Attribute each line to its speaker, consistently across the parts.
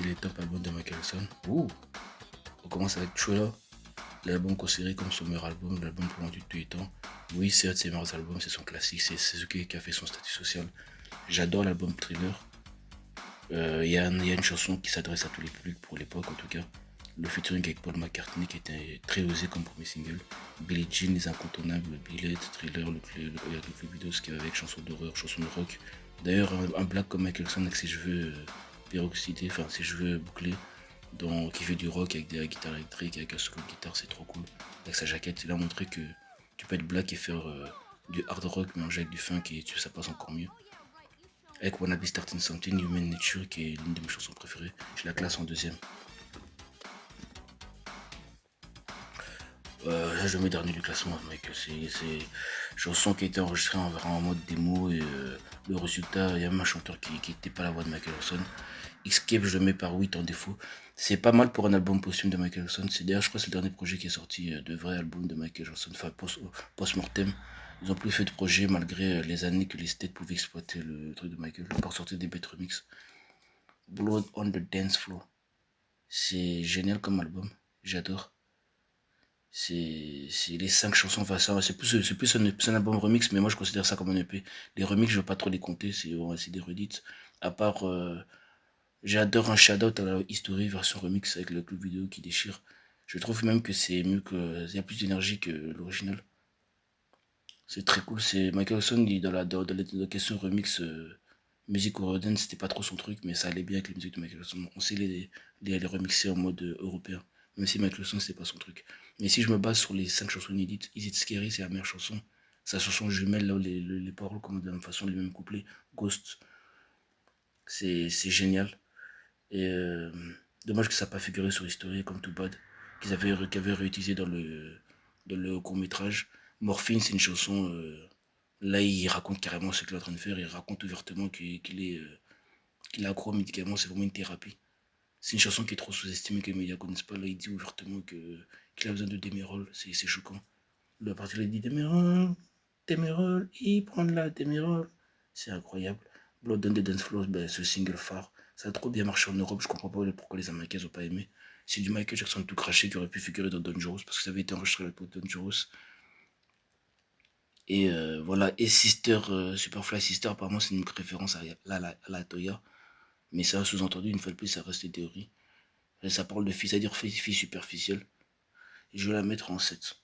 Speaker 1: les top albums de Michael Jackson. Ouh, on commence avec Thriller, l'album considéré comme son meilleur album, l'album plus vendu de tous les temps. Oui, c'est un de ses meilleurs albums, c'est son classique, c'est ce qui a fait son statut social. J'adore l'album Thriller. Il y a une chanson qui s'adresse à tous les publics pour l'époque en tout cas. Le featuring avec Paul McCartney qui était très osé comme premier single. Billie Jean, Les Incontournables, Billet, Thriller, il y a quelques vidéos qui va avec chansons d'horreur, chansons de rock. D'ailleurs, un black comme Michael Jackson avec ses cheveux peroxydés, enfin ses cheveux bouclés, qui fait du rock avec des guitares électriques, avec un solo de guitare, c'est trop cool. Avec sa jaquette, il a montré que tu peux être black et faire du hard rock mélangé avec du funk et ça passe encore mieux. Avec Wanna Be Starting Something, Human Nature, qui est l'une de mes chansons préférées, je la classe en deuxième. Là, je mets dernier du classement, mec. C'est une chanson qui a été enregistrée en mode démo et le résultat, il y a même un chanteur qui n'était pas la voix de Michael Jackson. Escape, je le mets par 8 en défaut. C'est pas mal pour un album posthume de Michael Jackson. C'est d'ailleurs, je crois que c'est le dernier projet qui est sorti de vrai album de Michael Jackson, enfin post-mortem. Ils ont plus fait de projet malgré les années que les States pouvaient exploiter le truc de Michael. Ils ont encore sorti des bêtes remix. Blood on the Dance Floor. C'est génial comme album. J'adore. C'est les 5 chansons, enfin ça, c'est plus un album remix, mais moi je considère ça comme un EP. Les remix, je veux pas trop les compter, c'est des redites. À part, j'adore un Shout-Out à la History version remix avec le club vidéo qui déchire. Je trouve même que c'est mieux que, il y a plus d'énergie que l'original. C'est très cool, c'est Michael Jackson, dans la question remix, musique européenne, c'était pas trop son truc, mais ça allait bien avec les musiques de Michael Jackson. On sait les remixer en mode européen, même si Michael Jackson, c'était pas son truc. Mais si je me base sur les 5 chansons inédites, Is It Scary, c'est la meilleure chanson. Sa chanson jumelle, là, où les paroles comme de la même façon, les mêmes couplets, Ghost, c'est génial. Et dommage que ça n'a pas figuré sur History comme Too Bad, qu'ils avaient réutilisé dans le court-métrage. Morphine, c'est une chanson. Là, il raconte carrément ce qu'il est en train de faire. Il raconte ouvertement qu'il est accro aux médicaments. C'est vraiment une thérapie. C'est une chanson qui est trop sous-estimée que les médias ne connaissent pas. Là, il dit ouvertement qu'il a besoin de Demerol. C'est choquant. La partie là, il dit Demerol, Demerol, il prend de la Demerol. C'est incroyable. Blood on the Dance Floor, ben, ce single phare. Ça a trop bien marché en Europe. Je comprends pas pourquoi les Américains n'ont pas aimé. C'est du Michael Jackson tout craché qui aurait pu figurer dans Dangerous parce que ça avait été enregistré à l'époque de Dangerous. Et voilà, et Sister, Superfly Sister, apparemment c'est une référence à la Toya. Mais ça, sous-entendu, une fois de plus, ça reste des théories. Et ça parle de fille, c'est-à-dire fille superficielle. Et je vais la mettre en 7.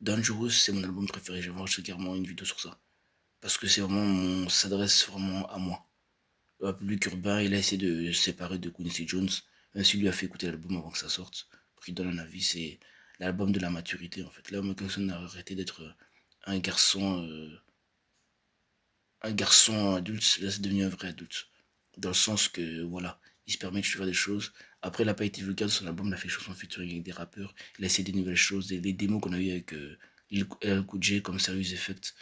Speaker 1: Dangerous, c'est mon album préféré. Je vais voir carrément une vidéo sur ça. Parce que c'est vraiment, ça s'adresse vraiment à moi. Le public urbain, il a essayé de se séparer de Quincy Jones. Même s'il lui a fait écouter l'album avant que ça sorte. Pour qu'il donne un avis, c'est l'album de la maturité en fait. Là, Michael Jackson a arrêté d'être un garçon adulte, là c'est devenu un vrai adulte. Dans le sens que, voilà, il se permet de faire des choses. Après, il n'a pas été vulgaire sur son album, il a fait des chansons featuring avec des rappeurs. Il a essayé des nouvelles choses, les démos qu'on a eu avec LL Cool J comme Serious Effect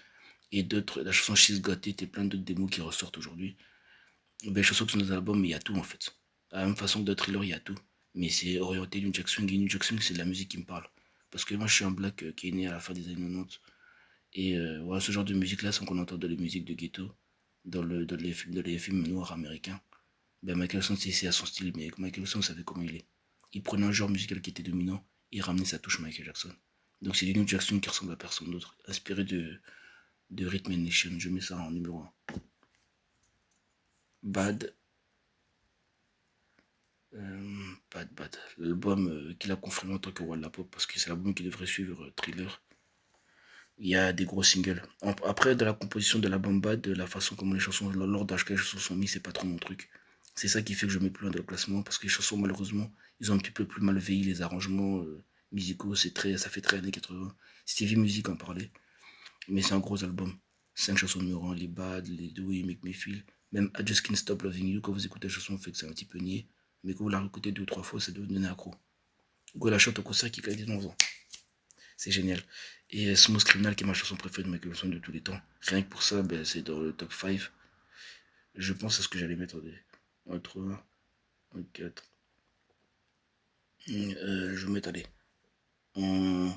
Speaker 1: et d'autres, la chanson She's Got It et plein d'autres démos qui ressortent aujourd'hui. Les chansons qui sont dans l'album, mais il y a tout en fait. De la même façon que dans Thriller, il y a tout. Mais c'est orienté New Jack Swing et New Jack Swing, c'est de la musique qui me parle. Parce que moi, je suis un black qui est né à la fin des années 90. Et voilà, ce genre de musique-là, sans qu'on entende dans les musiques de ghetto, dans les films noirs américains, ben Michael Jackson, c'est à son style, mais Michael Jackson, savait comment il est. Il prenait un genre musical qui était dominant, il ramenait sa touche Michael Jackson. Donc c'est du New Jackson qui ressemble à personne d'autre, inspiré de Rhythm Nation. Je mets ça en numéro 1. Bad, Bad. L'album qu'il a confirmé en tant que roi de la pop, parce que c'est l'album qui devrait suivre Thriller. Il y a des gros singles. Après, de la composition de l'album Bad, de la façon comment les chansons, l'ordre d'âge que les chansons sont mises, c'est pas trop mon truc. C'est ça qui fait que je mets plus loin dans le classement, parce que les chansons, malheureusement, ils ont un petit peu plus mal vieilli, les arrangements musicaux, ça fait très années 80. Stevie Music en parlait, mais c'est un gros album. 5 chansons numéro 1, les Bad, les The Way You Make Me Feel, même I Just Can't Stop Loving You, quand vous écoutez la chanson, vous faites que c'est un petit peu niais, mais quand vous la réécoutez 2 ou 3 fois, ça doit vous donner accro. Go la chante au concert qui a 11 ans. C'est génial. Et Smooth Criminal, qui est ma chanson préférée de Michael Jackson de tous les temps. Rien que pour ça, ben, c'est dans le top 5. Je pense à ce que j'allais mettre en 3, en 4. Je vais mettre, allez, en,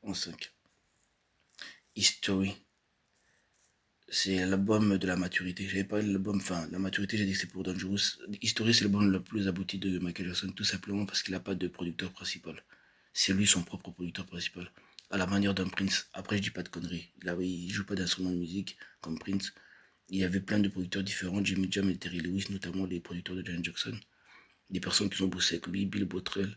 Speaker 1: en 5. History. C'est l'album de la maturité. J'avais parlé de l'album, enfin, la maturité, j'ai dit que c'est pour Dangerous. History, c'est l'album le plus abouti de Michael Jackson, tout simplement parce qu'il n'a pas de producteur principal. C'est lui son propre producteur principal, à la manière d'un Prince. Après, je dis pas de conneries. Il joue pas d'instrument de musique comme Prince. Il y avait plein de producteurs différents, Jimmy Jam et Terry Lewis, notamment les producteurs de Janet Jackson. Des personnes qui ont bossé avec lui, Bill Bottrell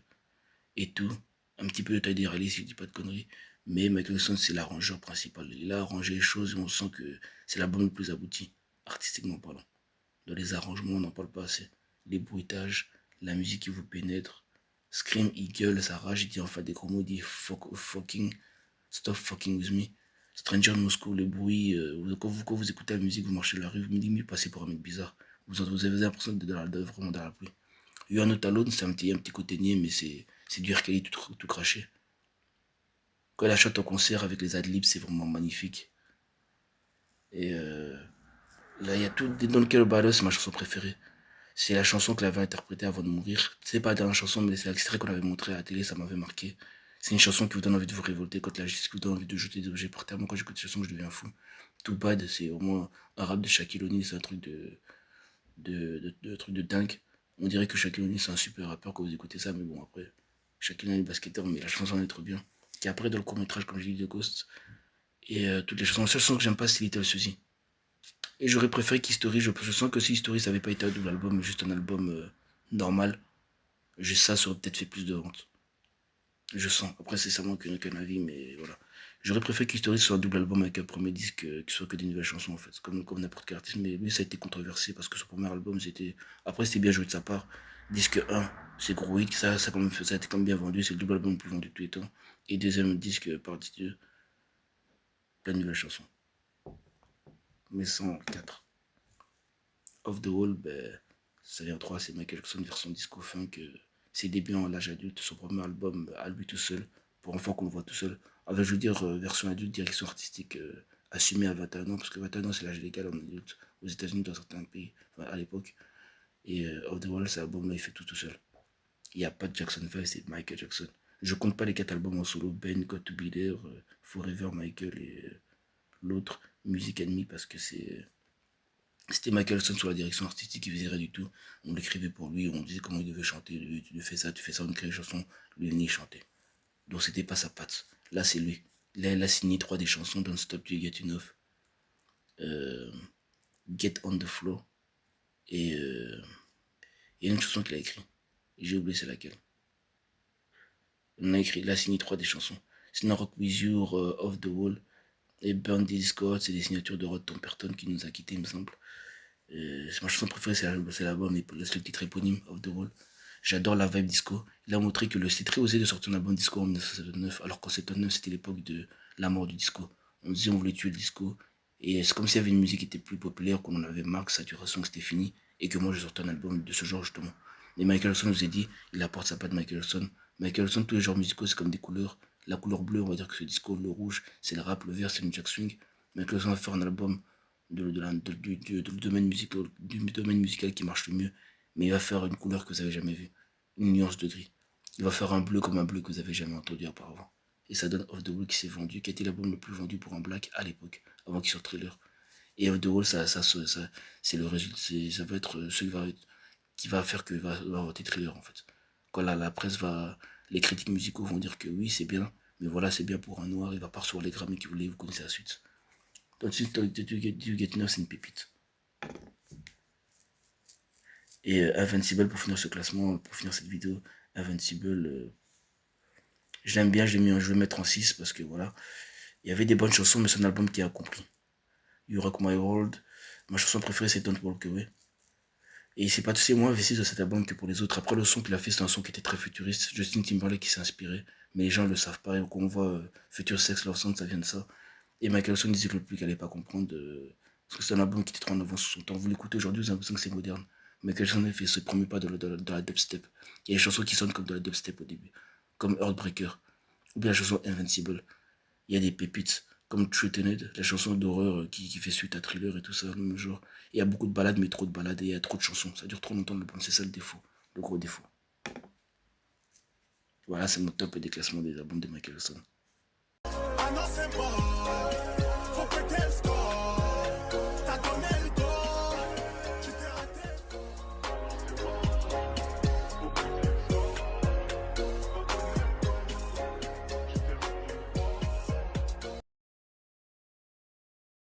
Speaker 1: et tout. Un petit peu de Teddy Riley, si je dis pas de conneries. Mais Michael Jackson, c'est l'arrangeur principal. Il a arrangé les choses et on sent que c'est l'album le plus abouti, artistiquement parlant. Dans les arrangements, on n'en parle pas assez. Les bruitages, la musique qui vous pénètre. Scream, il gueule, ça rage, il dit enfin des gros mots, il dit fucking, stop fucking with me. Stranger in Moscow, le bruit, quand vous écoutez la musique, vous marchez dans la rue, vous me dites, passez pour un mec bizarre. Vous avez l'impression d'être vraiment dans la pluie. You Are Not Alone, c'est un petit côté niais, mais c'est du R. Kelly tout craché. Quand elle chante en concert avec les adlibs, c'est vraiment magnifique. Et là, il y a tout. Don't Care About Us, c'est ma chanson préférée. C'est la chanson qu'elle avait interprétée avant de mourir. C'est pas la dernière chanson, mais c'est l'extrait qu'on avait montré à la télé, ça m'avait marqué. C'est une chanson qui vous donne envie de vous révolter quand la justice vous donne envie de jeter des objets par terre. Moi, quand j'écoute cette chanson, je deviens fou. Too Bad, c'est au moins un rap de Shaquille O'Neal, c'est un truc truc de dingue. On dirait que Shaquille O'Neal, c'est un super rappeur quand vous écoutez ça, mais bon, après, Shaquille O'Neal est basketteur, mais la chanson est trop bien. Qui après, dans le court-métrage, comme j'ai dit, de Ghost, et toutes les chansons. La seule chanson que j'aime pas, c'est Little Suzy. Et j'aurais préféré qu'History, je sens que si History, ça avait pas été un double album, mais juste un album normal, juste ça aurait peut-être fait plus de ventes. Je sens. Après, c'est seulement qu'un avis, mais voilà. J'aurais préféré qu'History soit un double album avec un premier disque qui soit que des nouvelles chansons, en fait, comme n'importe quel artiste. Mais lui, ça a été controversé parce que son premier album, c'était. Après, c'était bien joué de sa part. Disque 1, c'est gros hit, ça a été quand même bien vendu, c'est le double album le plus vendu de tous les temps. Et deuxième disque, partie 2, plein de nouvelles chansons. Mais 104. Off the Wall, ben, ça vient 3, c'est Michael Jackson version disco funk. Ses débuts en l'âge adulte, son premier album à lui tout seul, pour enfant qu'on le voit tout seul. Avec, je veux dire, version adulte, direction artistique assumée à 21 ans, parce que 21 ans c'est l'âge légal en adulte aux États-Unis, dans certains pays, enfin, à l'époque. Et Off the Wall, cet album-là, il fait tout seul. Il n'y a pas de Jackson 5, c'est Michael Jackson. Je compte pas les 4 albums en solo, Ben, Got to Be There, Forever, Michael et l'autre, Music Enemy, parce que c'était Michael Jackson sur la direction artistique, il faisait rien du tout. On l'écrivait pour lui, on disait comment il devait chanter. Lui, tu fais ça, on écrit une chanson, lui venait chanter. Donc c'était pas sa patte. Là c'est lui. Là il a signé 3 des chansons, Don't Stop Till You Get Enough, euh, Get On The Floor, et il y a une chanson qu'il a écrite. J'ai oublié c'est laquelle. Il a signé 3 des chansons. Sinon Rock With You, Off The Wall, et Burn the Discord, c'est des signatures de Rod Temperton qui nous a quittés il me semble. Ma chanson préférée, c'est l'album, le titre éponyme, Off the Wall. J'adore la vibe disco. Il a montré que c'est très osé de sortir un album disco en 1979, alors qu'en 79, c'était l'époque de la mort du disco. On disait on voulait tuer le disco. Et c'est comme s'il y avait une musique qui était plus populaire, qu'on en avait marre, que saturation, que c'était fini, et que moi je sortais un album de ce genre justement. Et Michael Jackson nous a dit, il apporte sa patte Michael Jackson. Michael Jackson, tous les genres musicaux, c'est comme des couleurs. La couleur bleue, on va dire que c'est le disco, le rouge, c'est le rap, le vert, c'est le jack swing. Michael Jackson va faire un album du domaine musical qui marche le mieux, mais il va faire une couleur que vous avez jamais vue, une nuance de gris. Il va faire un bleu comme un bleu que vous avez jamais entendu auparavant. Et ça donne Off the Wall qui s'est vendu, qui a été l'album le plus vendu pour un black à l'époque, avant qu'il sorte Thriller. Et Off the Wall, c'est le résultat, ça va être ce qui va faire que va voter Thriller en fait. Quand la presse va, les critiques musicaux vont dire que oui, c'est bien, mais voilà, c'est bien pour un noir, il va pas recevoir les Grammy qu'il voulait, vous connaissez la suite. Don't You Get Enough, c'est une pépite. Et Invincible, pour finir ce classement, pour finir cette vidéo, Invincible, je l'aime bien, je vais mettre en 6 parce que voilà, il y avait des bonnes chansons, mais c'est un album qui a compris. You Rock My World, ma chanson préférée c'est Don't Walk Away. Et c'est pas aussi moins investi dans cet album que pour les autres. Après, le son qu'il a fait, c'est un son qui était très futuriste. Justin Timberlake qui s'est inspiré, mais les gens ne le savent pas. Et quand on voit Future Sex Love Sound, ça vient de ça. Et Michael Jackson disait que le public n'allait pas comprendre. Parce que c'est un album qui était trop en avance sur son temps. Vous l'écoutez aujourd'hui, vous avez l'impression que c'est moderne. Michael Jackson a fait ses premiers pas dans la dubstep. Il y a des chansons qui sonnent comme de la dubstep au début, comme Heartbreaker, ou bien la chanson Invincible. Il y a des pépites, comme Threatened, la chanson d'horreur qui fait suite à Thriller et tout ça, le même genre. Il y a beaucoup de balades, mais trop de balades, et il y a trop de chansons. Ça dure trop longtemps, c'est ça le défaut, le gros défaut. Voilà, c'est mon top des classements des albums de Michael Jackson.